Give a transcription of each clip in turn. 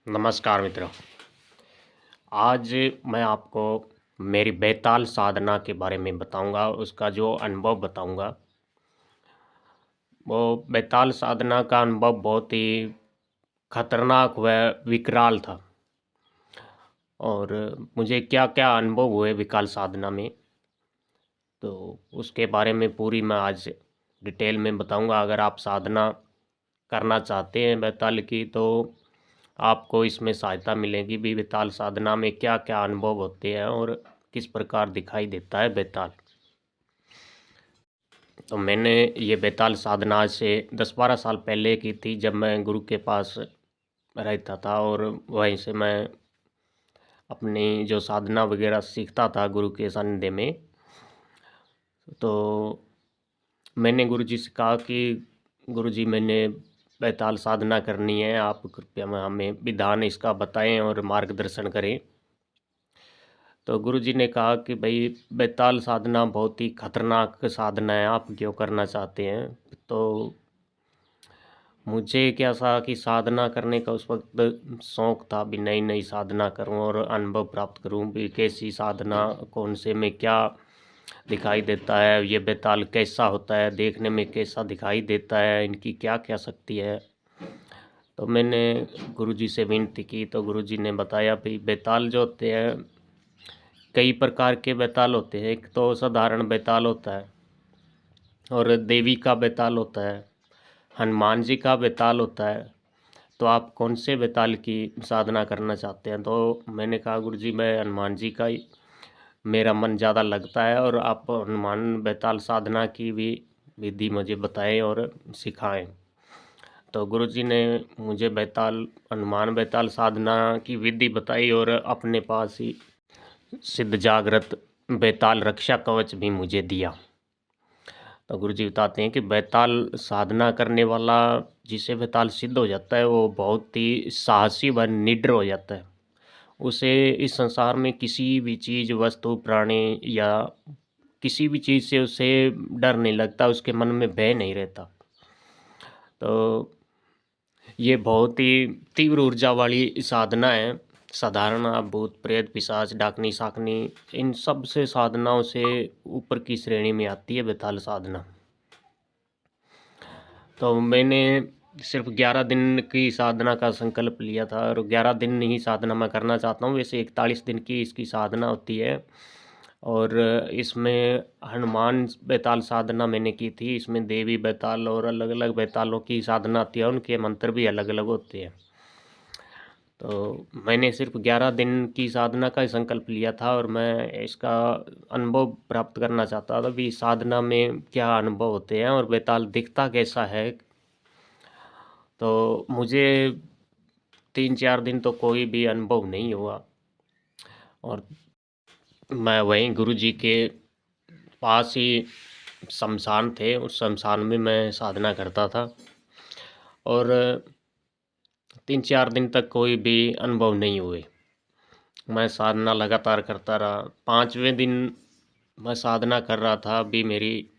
नमस्कार मित्रों। आज मैं आपको मेरी बेताल साधना के बारे में बताऊंगा, उसका जो अनुभव बताऊंगा। वो बेताल साधना का अनुभव बहुत ही खतरनाक व विकराल था। और मुझे क्या क्या अनुभव हुए विकराल साधना में, तो उसके बारे में पूरी मैं आज डिटेल में बताऊंगा। अगर आप साधना करना चाहते हैं बेताल की, तो आपको इसमें सहायता मिलेगी भी। बेताल साधना में क्या क्या अनुभव होते हैं और किस प्रकार दिखाई देता है बेताल। तो मैंने ये बेताल साधना आज से 10-12 साल पहले की थी, जब मैं गुरु के पास रहता था और वहीं से मैं अपनी जो साधना वगैरह सीखता था गुरु के सानिध्य में। तो मैंने गुरु जी से कहा कि गुरु जी, मैंने बेताल साधना करनी है, आप कृपया में हमें विधान इसका बताएं और मार्गदर्शन करें। तो गुरु जी ने कहा कि भाई, बेताल साधना बहुत ही खतरनाक साधना है, आप क्यों करना चाहते हैं। तो मुझे क्या सा कि साधना करने का उस वक्त शौक़ था, भी नई नई साधना करूं और अनुभव प्राप्त करूं, भी कैसी साधना, कौन से में क्या दिखाई देता है, ये बेताल कैसा होता है, देखने में कैसा दिखाई देता है, इनकी क्या क्या शक्ति है। तो मैंने गुरुजी से विनती की, तो गुरुजी ने बताया भाई, बेताल जो होते हैं, कई प्रकार के बेताल होते हैं। एक तो साधारण बेताल होता है, और देवी का बेताल होता है, हनुमान जी का बेताल होता है। तो आप कौन से बेताल की साधना करना चाहते हैं। तो मैंने कहा गुरुजी, मैं हनुमान जी का ही मेरा मन ज़्यादा लगता है, और आप हनुमान बेताल साधना की भी विधि मुझे बताएं और सिखाएं। तो गुरुजी ने मुझे बेताल हनुमान बेताल साधना की विधि बताई, और अपने पास ही सिद्ध जागृत बेताल रक्षा कवच भी मुझे दिया। तो गुरुजी बताते हैं कि बेताल साधना करने वाला, जिसे बेताल सिद्ध हो जाता है, वो बहुत ही साहसी व निडर हो जाता है। उसे इस संसार में किसी भी चीज़, वस्तु, प्राणी या किसी भी चीज़ से उसे डर नहीं लगता, उसके मन में भय नहीं रहता। तो ये बहुत ही तीव्र ऊर्जा वाली साधना है। साधारण आप भूत प्रेत पिशाच डाकनी साकनी, इन सब से साधनाओं से ऊपर की श्रेणी में आती है बेताल साधना। तो मैंने सिर्फ 11 दिन की साधना का संकल्प लिया था, और 11 दिन ही साधना मैं करना चाहता हूँ। वैसे 41 दिन की इसकी साधना होती है, और इसमें हनुमान बेताल साधना मैंने की थी। इसमें देवी बेताल और अलग अलग बेतालों की साधना आती है, उनके मंत्र भी अलग अलग होते हैं। तो मैंने सिर्फ 11 दिन की साधना का संकल्प लिया था, और मैं इसका अनुभव प्राप्त करना चाहता था भी, साधना में क्या अनुभव होते हैं और बेताल दिखता कैसा है। तो मुझे 3-4 दिन तो कोई भी अनुभव नहीं हुआ, और मैं वहीं गुरुजी के पास ही शमशान थे, उस शमशान में मैं साधना करता था, और 3-4 दिन तक कोई भी अनुभव नहीं हुए। मैं साधना लगातार करता रहा। 5वें दिन मैं साधना कर रहा था, अभी मेरी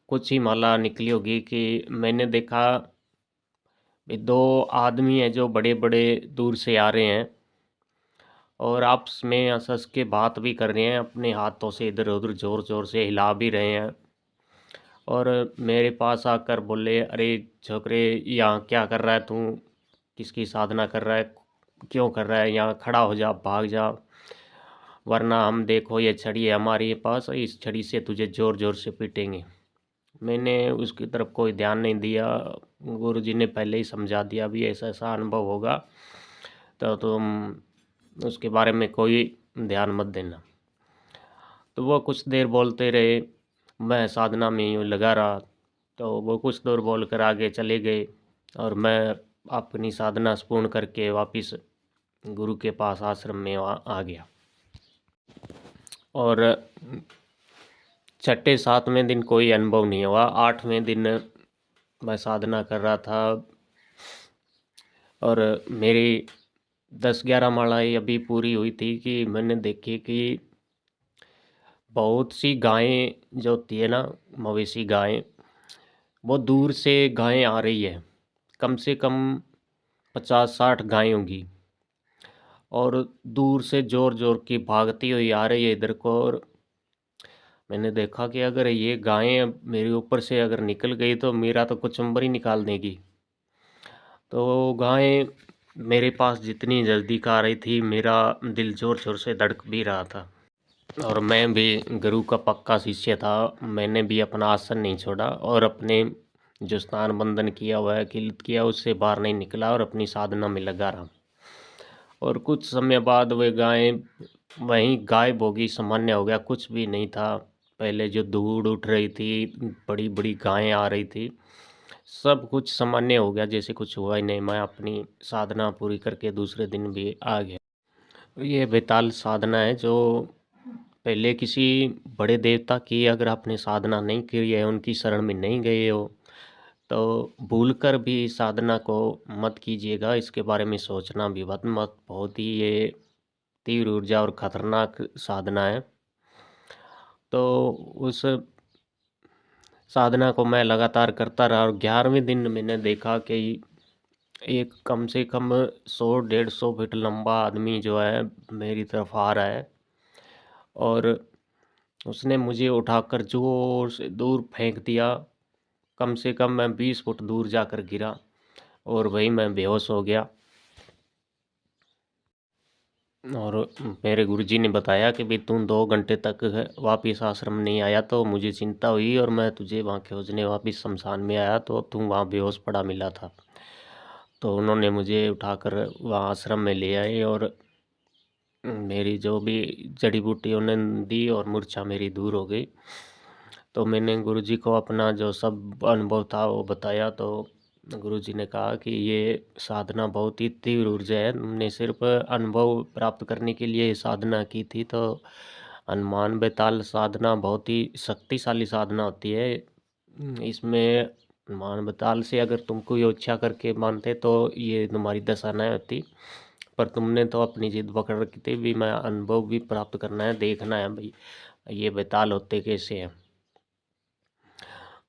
कुछ ही माला निकली होगी कि मैंने देखा भी 2 आदमी हैं जो बड़े बड़े दूर से आ रहे हैं, और आपस में हंस हंस के बात भी कर रहे हैं, अपने हाथों से इधर उधर ज़ोर ज़ोर से हिला भी रहे हैं। और मेरे पास आकर बोले, अरे छोकरे, यहाँ क्या कर रहा है तू, किसकी साधना कर रहा है, क्यों कर रहा है, यहाँ खड़ा हो जा, भाग जा, वरना हम, देखो ये छड़ी है हमारे पास, इस छड़ी से तुझे ज़ोर ज़ोर से पीटेंगे। मैंने उसकी तरफ कोई ध्यान नहीं दिया। गुरुजी ने पहले ही समझा दिया भी ऐसा ऐसा अनुभव होगा, तो तुम उसके बारे में कोई ध्यान मत देना। तो वो कुछ देर बोलते रहे, मैं साधना में यूँ लगा रहा। तो वो कुछ दूर बोल कर आगे चले गए, और मैं अपनी साधना पूर्ण करके वापस गुरु के पास आश्रम में आ गया। और 6-7वें दिन कोई अनुभव नहीं हुआ। 8वें दिन मैं साधना कर रहा था, और मेरी 10-11 मालाएँ अभी पूरी हुई थी कि मैंने देखी कि बहुत सी गायें जो होती है ना, मवेशी गायें, वो दूर से गायें आ रही है। कम से कम 50-60 गायें होंगी और दूर से ज़ोर-ज़ोर की भागती हुई आ रही है इधर को। और मैंने देखा कि अगर ये गायें मेरे ऊपर से अगर निकल गई तो मेरा तो कुचम्बर ही निकाल देगी। तो गायें मेरे पास जितनी नज़दीक आ रही थी, मेरा दिल ज़ोर-ज़ोर से धड़क भी रहा था। और मैं भी गुरु का पक्का शिष्य था। मैंने भी अपना आसन नहीं छोड़ा और अपने जो स्नान बंदन किया हुआ है, किल्लत किया, उससे बाहर नहीं निकला और अपनी साधना में लगा रहा। और कुछ समय बाद वे गायें वहीं गायब हो गई, सामान्य हो गया, कुछ भी नहीं था। पहले जो धूड़ उठ रही थी, बड़ी-बड़ी गायें आ रही थी, सब कुछ सामान्य हो गया, जैसे कुछ हुआ ही नहीं। मैं अपनी साधना पूरी करके दूसरे दिन भी आ गया। ये बेताल साधना है जो पहले किसी बड़े देवता की अगर आपने साधना नहीं की है, उनकी शरण में नहीं गए हो, तो भूलकर भी साधना को मत कीजिएगा। इसके बारे में सोचना भी मत। बहुत ही ये तीव्र ऊर्जा और खतरनाक साधना है। तो उस साधना को मैं लगातार करता रहा और 11वें दिन मैंने देखा कि एक कम से कम 100-150 फीट लंबा आदमी जो है मेरी तरफ आ रहा है और उसने मुझे उठाकर ज़ोर से दूर फेंक दिया। कम से कम मैं 20 फुट दूर जाकर गिरा और वहीं मैं बेहोश हो गया। और मेरे गुरुजी ने बताया कि भाई तू 2 घंटे तक वापस आश्रम नहीं आया, तो मुझे चिंता हुई और मैं तुझे वहाँ खोजने वापस शमशान में आया तो तू वहाँ बेहोश पड़ा मिला था। तो उन्होंने मुझे उठाकर वहाँ आश्रम में ले आए और मेरी जो भी जड़ी बूटी उन्होंने दी और मूर्छा मेरी दूर हो गई। तो मैंने गुरुजी को अपना जो सब अनुभव था वो बताया, तो गुरुजी ने कहा कि ये साधना बहुत ही तीव्र ऊर्जा है। तुमने सिर्फ अनुभव प्राप्त करने के लिए साधना की थी, तो हनुमान बेताल साधना बहुत ही शक्तिशाली साधना होती है। इसमें हनुमान बेताल से अगर तुम कोई इच्छा करके मानते तो ये तुम्हारी दशा न होती। पर तुमने तो अपनी जिद पकड़ रखी थी भी मैं अनुभव भी प्राप्त करना है, देखना है भाई ये बेताल होते कैसे हैं।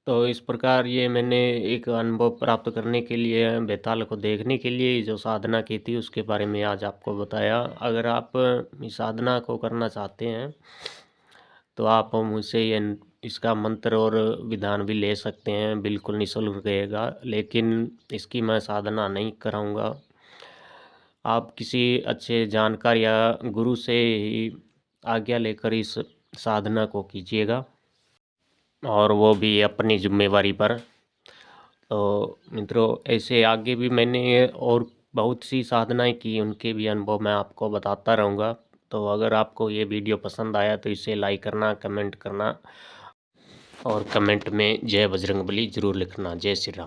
तो इस प्रकार ये मैंने एक अनुभव प्राप्त करने के लिए, बेताल को देखने के लिए जो साधना की थी उसके बारे में आज आपको बताया। अगर आप इस साधना को करना चाहते हैं तो आप मुझसे ये इसका मंत्र और विधान भी ले सकते हैं, बिल्कुल निःशुल्क रहेगा। लेकिन इसकी मैं साधना नहीं कराऊंगा। आप किसी अच्छे जानकार या गुरु से ही आज्ञा लेकर इस साधना को कीजिएगा और वो भी अपनी जिम्मेवारी पर। तो मित्रों, ऐसे आगे भी मैंने और बहुत सी साधनाएं की, उनके भी अनुभव मैं आपको बताता रहूँगा। तो अगर आपको ये वीडियो पसंद आया तो इसे लाइक करना, कमेंट करना और कमेंट में जय बजरंगबली ज़रूर लिखना। जय श्री राम।